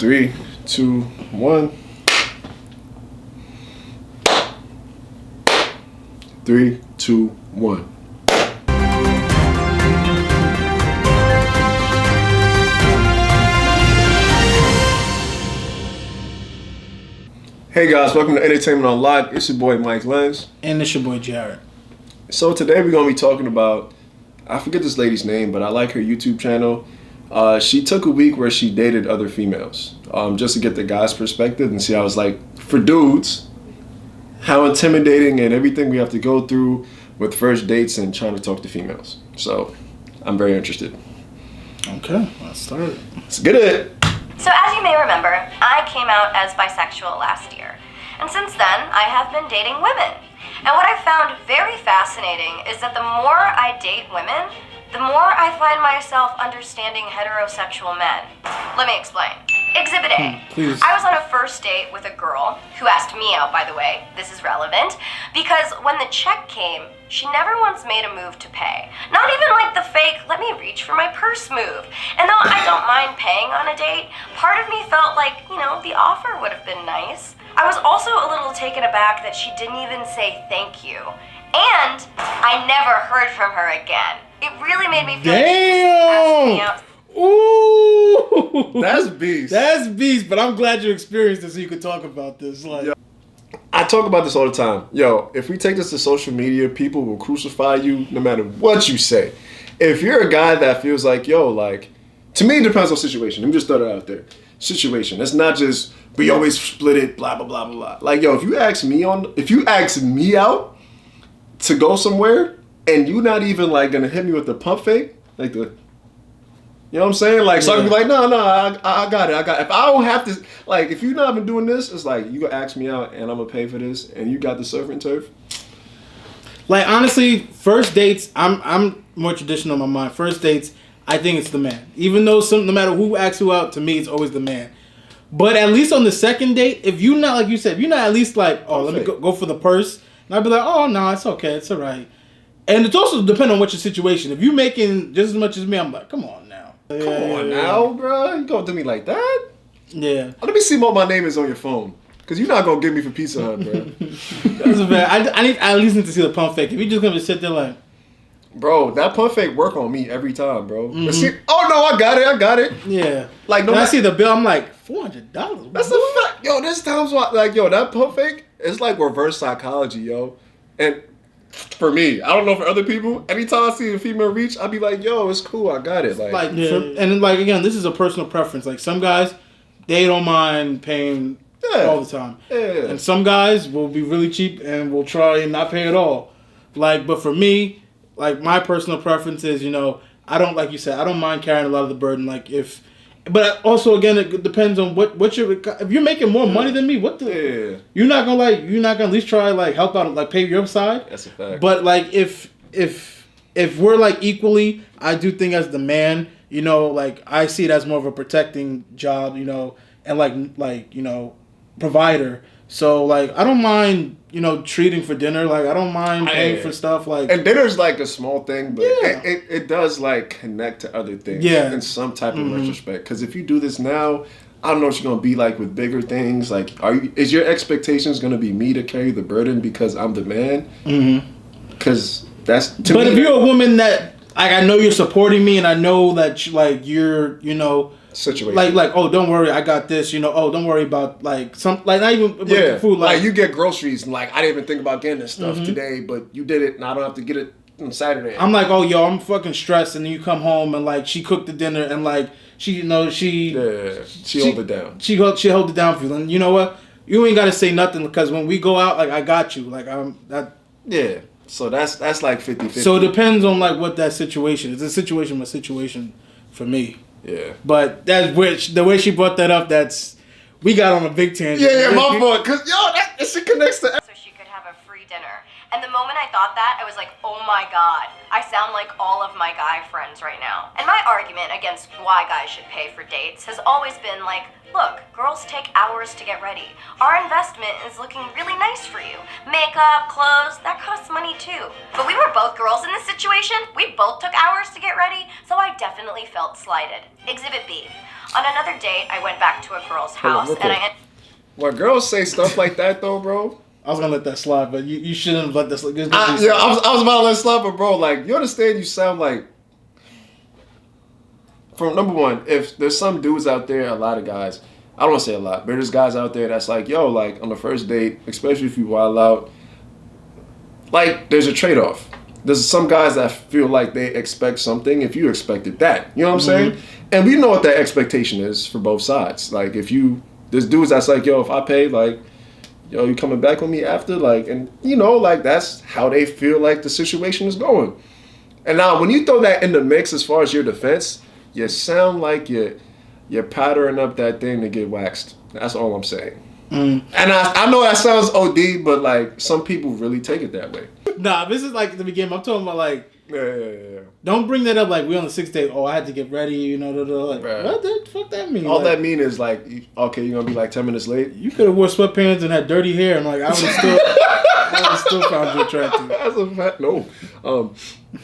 3, 2, 1. 3, 2, 1. Hey guys, welcome to Entertainment Unlocked. It's your boy Mike Lenz. And it's your boy Jared. So today we're going to be talking about, I forget this lady's name, but I like her YouTube channel. She took a week where she dated other females, just to get the guy's perspective and see how it's like for dudes, how intimidating and everything we have to go through with first dates and trying to talk to females. So I'm very interested. Okay, let's start. Let's get it. So as you may remember, I came out as bisexual last year. And since then, I have been dating women. And what I found very fascinating is that the more I date women, the more I find myself understanding heterosexual men. Let me explain. Exhibit A. Please. I was on a first date with a girl who asked me out, by the way. This is relevant. Because when the check came, she never once made a move to pay. Not even like the fake, let me reach for my purse move. And though I don't mind paying on a date, part of me felt like, the offer would have been nice. I was also a little taken aback that she didn't even say thank you. And I never heard from her again. It really made me feel like she just asked me out. Ooh, That's beast. That's beast. But I'm glad you experienced this so you could talk about this. Like, I talk about this all the time. Yo, if we take this to social media, people will crucify you no matter what you say. If you're a guy that feels like, to me it depends on situation. Let me just throw that out there. Situation. It's not just we always split it, blah blah blah blah blah. Like, yo, if you ask me out to go somewhere and you not even like gonna hit me with the pump fake, like the, you know what I'm saying? Like, so I can be like, no, I got it. If I don't have to, like, if you're not been doing this, it's like, you gonna ask me out and I'm gonna pay for this and you got the surf and turf. Like, honestly, first dates, I'm more traditional in my mind. First dates, I think it's the man. Even though no matter who asks who out, to me, it's always the man. But at least on the second date, if you're not, like you said, if you're not at least like, oh, let me go for the purse, and I'd be like, oh, no, it's okay, it's all right. And it's also depending on what your situation. If you're making just as much as me, I'm like, come on now. Come on now, bro. You gonna do me like that? Yeah. Let me see what my name is on your phone. Because you're not gonna get me for Pizza Hut, bro. That's bad. I at least need to see the pump fake. If you're just gonna sit there like, bro, that pump fake work on me every time, bro. Mm-hmm. See, oh no, I got it. Yeah. Like, when I see the bill, I'm like, $400. That's a fact. Yo, there's times like, that pump fake, it's like reverse psychology, yo. And for me, I don't know for other people, anytime I see a female reach, I'll be like, yo, it's cool, I got it. Like, and like, again, this is a personal preference. Like, some guys, they don't mind paying all the time. Yeah. And some guys will be really cheap and will try and not pay at all. Like, but for me, like, my personal preference is, I don't, like you said, I don't mind carrying a lot of the burden. Like, but also, again, it depends on what if you're making more money than me, you're not gonna at least try, like, help out, like, pay your side. That's a fact. But, like, if we're, like, equally, I do think as the man, like, I see it as more of a protecting job, and like, provider. So, like, I don't mind, treating for dinner. Like, I don't mind paying for stuff. Like, and dinner's like a small thing, but it does, like, connect to other things in some type of retrospect. Because if you do this now, I don't know what you're gonna be like with bigger things. Like, is your expectations gonna be me to carry the burden because I'm the man? Because that's to me. But if you're a woman that, like, I know you're supporting me, and I know that you're situation. Like, oh, don't worry, I got this, oh, don't worry about, like, some, like, not even about food. Like, you get groceries, and, like, I didn't even think about getting this stuff today, but you did it, and I don't have to get it on Saturday. I'm like, oh, yo, I'm fucking stressed, and then you come home, and, like, she cooked the dinner, and, like, she hold it down. She held it down for you, and you know what? You ain't got to say nothing, because when we go out, like, I got you. Like, Yeah, so that's like 50-50. So it depends on, like, what that situation is. It's a situation by situation for me. Yeah. But that's the way she brought that up, we got on a big tangent. Yeah, my fault. Because, that shit connects to... So she could have a free dinner. And the moment I thought that, I was like, oh my god, I sound like all of my guy friends right now. And my argument against why guys should pay for dates has always been like, look, girls take hours to get ready. Our investment is looking really nice for you. Makeup, clothes, that costs money too. But we were both girls in this situation. We both took hours to get ready, so I definitely felt slighted. Exhibit B. On another date, I went back to a girl's Hold on, house real quick. When girls say stuff like that, though, bro. I was gonna let that slide, but you shouldn't have let this. I was about to let it slide, but bro, like, you understand? You sound like. From number one, if there's some dudes out there, a lot of guys. I don't want to say a lot, but there's guys out there that's like, yo, like on the first date, especially if you wild out, like there's a trade-off. There's some guys that feel like they expect something if you expected that. You know what I'm saying? And we know what that expectation is for both sides. Like there's dudes that's like, yo, if I pay, like, yo, you coming back with me after? Like, and you know, like that's how they feel like the situation is going. And now when you throw that in the mix as far as your defense, you sound like you're powdering up that thing to get waxed. That's all I'm saying. And I know that sounds OD, but like some people really take it that way. Nah, this is like the beginning. I'm talking about like, Yeah. don't bring that up like we on the 6th day. Oh, I had to get ready, you know. Like, Right. what the fuck that mean? All like, that mean is like, okay, you're gonna be like 10 minutes late. you could have wore sweatpants and had dirty hair, and like I would still found you attractive. That's a fact. No.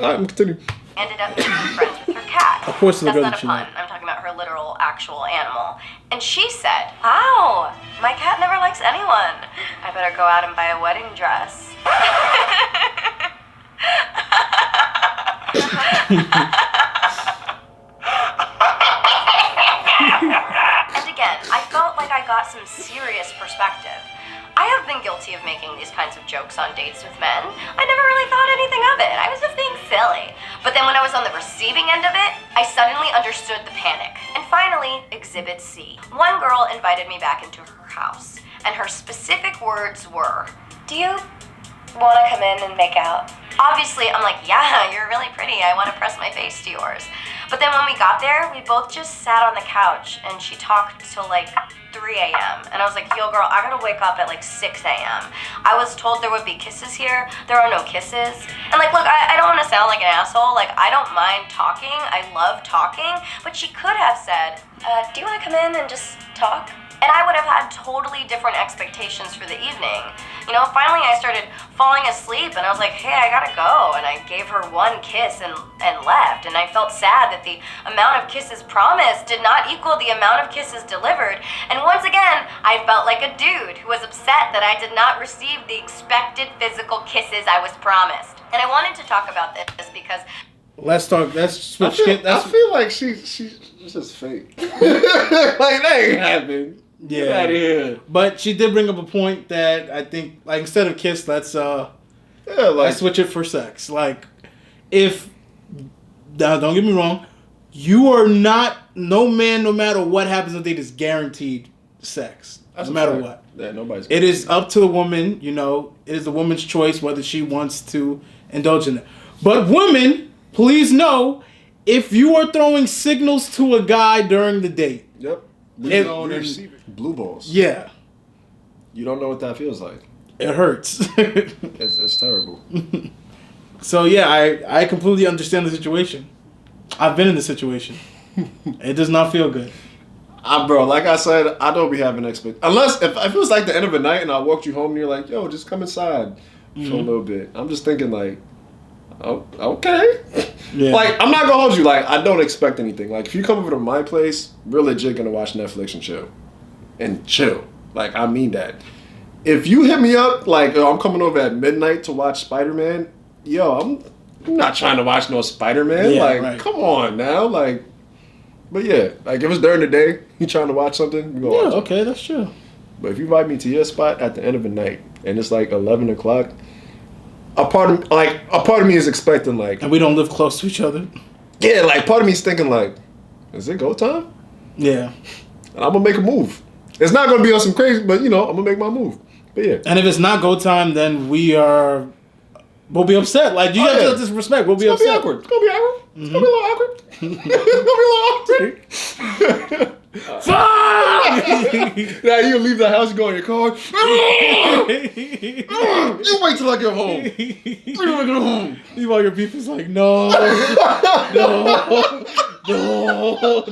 I'm continue. ended up making friends with her cat. Of course, the That's girl not that a she pun. liked. I'm talking about her literal, actual animal. And she said, "Wow, my cat never likes anyone. I better go out and buy a wedding dress." And again, I felt like I got some serious perspective. I have been guilty of making these kinds of jokes on dates with men. I never really thought anything of it. I was just being silly. But then when I was on the receiving end of it, I suddenly understood the panic. And finally, Exhibit C. One girl invited me back into her house, and her specific words were, "Do you want to come in and make out?" Obviously, I'm like, "Yeah, you're really pretty. I want to press my face to yours." But then when we got there, we both just sat on the couch, and she talked till like 3 a.m. And I was like, "Yo, girl, I gotta wake up at like 6 a.m. I was told there would be kisses here. There are no kisses." And like, look, I don't want to sound like an asshole. Like, I don't mind talking. I love talking. But she could have said, "Do you want to come in and just talk?" And I would have had totally different expectations for the evening. You know, finally I started falling asleep and I was like, "Hey, I gotta go." And I gave her one kiss and left. And I felt sad that the amount of kisses promised did not equal the amount of kisses delivered. And once again, I felt like a dude who was upset that I did not receive the expected physical kisses I was promised. And I wanted to talk about this because Let's talk. Let's switch. I feel like she's just fake. Like that ain't happened. Yeah. Get out of here. But she did bring up a point that I think, like, instead of kiss, let's Yeah, like let's switch it for sex. Like, if now, don't get me wrong, you are not no man, no matter what happens on the date, is guaranteed sex, that's no a matter fact. what. Yeah, nobody's. It is up to the woman. You know, it is the woman's choice whether she wants to indulge in it. But women, please know, if you are throwing signals to a guy during the date, Yep. If- Blue balls. yeah, You don't know what that feels like. it hurts. It's terrible. So yeah, I completely understand the situation. I've been in the situation. It does not feel good. Bro, like I said, I don't be having unless if it was like the end of the night and I walked you home and you're like, "Yo, just come inside for a little bit." I'm just thinking like, oh, okay. Yeah. Like, I'm not gonna hold you. Like, I don't expect anything. Like, if you come over to my place, we're legit gonna watch Netflix and chill. And chill. Like, I mean that. If you hit me up, like, "Oh, I'm coming over at midnight to watch Spider-Man," yo, I'm not trying to watch no Spider-Man. Yeah, like, right. come on now. Like, but yeah, like, if it's during the day, you trying to watch something, we go Yeah, watch it. okay, that's true. But if you invite me to your spot at the end of the night, and it's like 11 o'clock, a part of me is expecting like, And we don't live close to each other. yeah, like part of me is thinking like, is it go time? Yeah. And I'm gonna make a move. It's not gonna be on some crazy, but you know, I'm gonna make my move. But yeah, And if it's not go time, then we'll be upset. Like, you Oh, guys yeah. just disrespect. We'll be it's gonna upset. be awkward. It's gonna be awkward. It's gonna be a little awkward. It's gonna be a little awkward. Fuck! Now you leave the house, you go in your car. You wait till I get home. Wait till I get home. You all your beef is like, no, no,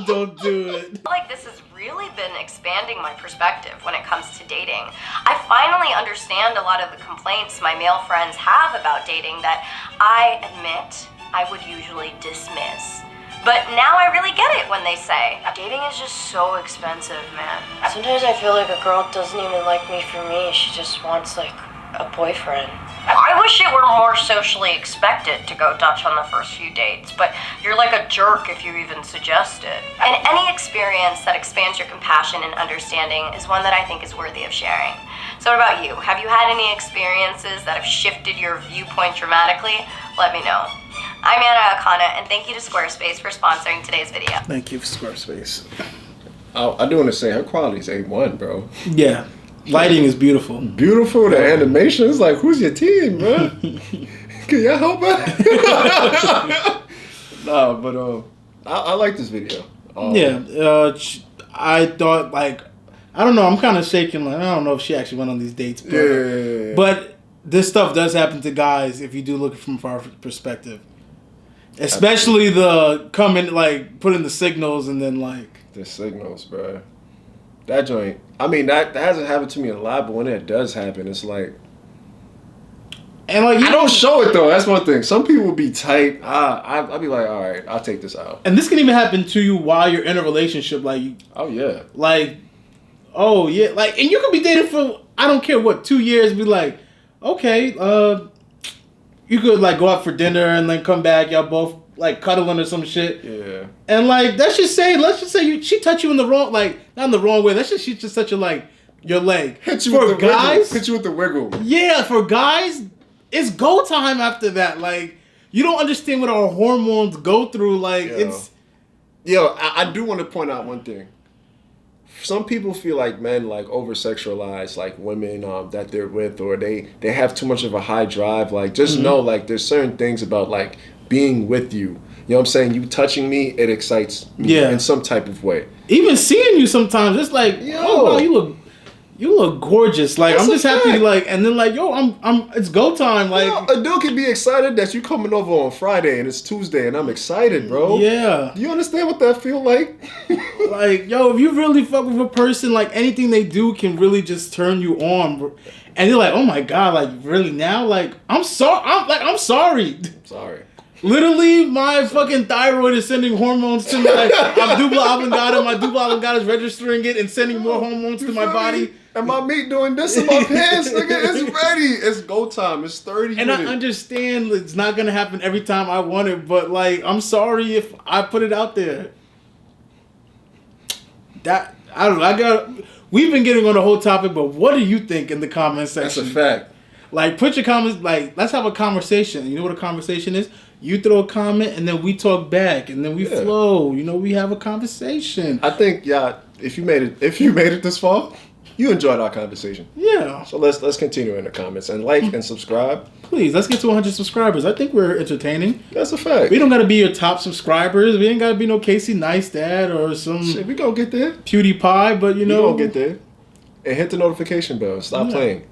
don't do it. I feel like this has really been expanding my perspective when it comes to dating. I finally understand a lot of the complaints my male friends have about dating that I admit I would usually dismiss. But now I really get it when they say, dating is just so expensive, man. Sometimes I feel like a girl doesn't even like me for me. She just wants, like, a boyfriend. I wish it were more socially expected to go Dutch on the first few dates, but you're like a jerk if you even suggest it. And any experience that expands your compassion and understanding is one that I think is worthy of sharing. So what about you? Have you had any experiences that have shifted your viewpoint dramatically? Let me know. I'm Anna Akana, and thank you to Squarespace for sponsoring today's video. Thank you for Squarespace. I do want to say her quality's A1, bro. Yeah. Lighting is beautiful. Beautiful. The animations, like, who's your team, bro? Can y'all help her? Nah, but I like this video. I thought, like, I don't know. I'm kind of shaking. Like, I don't know if she actually went on these dates, but this stuff does happen to guys if you do look from far perspective. Especially the coming, like, putting the signals and then, like... The signals, bro. That joint. I mean, that hasn't happened to me a lot, but when it does happen, it's like... And, like, I don't show it, though. That's one thing. Some people will be tight. I'll be like, all right, I'll take this out. And this can even happen to you while you're in a relationship. Like, oh, yeah. Like, oh, yeah. Like, and you could be dating for, I don't care what, 2 years, be like, okay, you could, like, go out for dinner and then come back, y'all both, like, cuddling or some shit. Yeah. And, like, let's just say she touched you in the wrong, like, not in the wrong way. She just touched you, like, your leg. Hit you for with the guys, wiggle. Hit you with the wiggle. Yeah, for guys, it's go time after that. Like, you don't understand what our hormones go through. Like, it's... Yo, I do want to point out one thing. Some people feel like men, like, over-sexualize, like, women that they're with, or they have too much of a high drive. Like, just know, like, there's certain things about, like, being with you. You know what I'm saying? You touching me, it excites me in some type of way. Even seeing you sometimes, it's like, oh, wow, you look gorgeous. Like, I'm just happy, like, and then, like, yo, it's go time. Like, a dude can be excited that you coming over on Friday and it's Tuesday and I'm excited, bro. Yeah. Do you understand what that feel like? Like, yo, if you really fuck with a person, like, anything they do can really just turn you on, bro. And you're like, oh my God, like, really now? Like, I'm sorry. I'm sorry. Sorry. Literally, my fucking thyroid is sending hormones to my dupla oblongata. My dupla oblongata is registering it and sending more hormones to my body. And my meat doing this in my pants, nigga. It's ready. It's go time. It's 30 And minutes. I understand it's not going to happen every time I want it, but, like, I'm sorry if I put it out there. I don't know. We've been getting on the whole topic, but what do you think in the comment section? That's a fact. Like, put your comments, like, let's have a conversation. You know what a conversation is? You throw a comment, and then we talk back, and then we flow. You know, we have a conversation. I think, if you made it this far, you enjoyed our conversation. Yeah. So let's continue in the comments and like and subscribe. Please, let's get to 100 subscribers. I think we're entertaining. That's a fact. We don't got to be your top subscribers. We ain't got to be no Casey Neistat or some shit. We gonna get there. PewDiePie, but you know. We gonna get there. And hit the notification bell. Stop playing.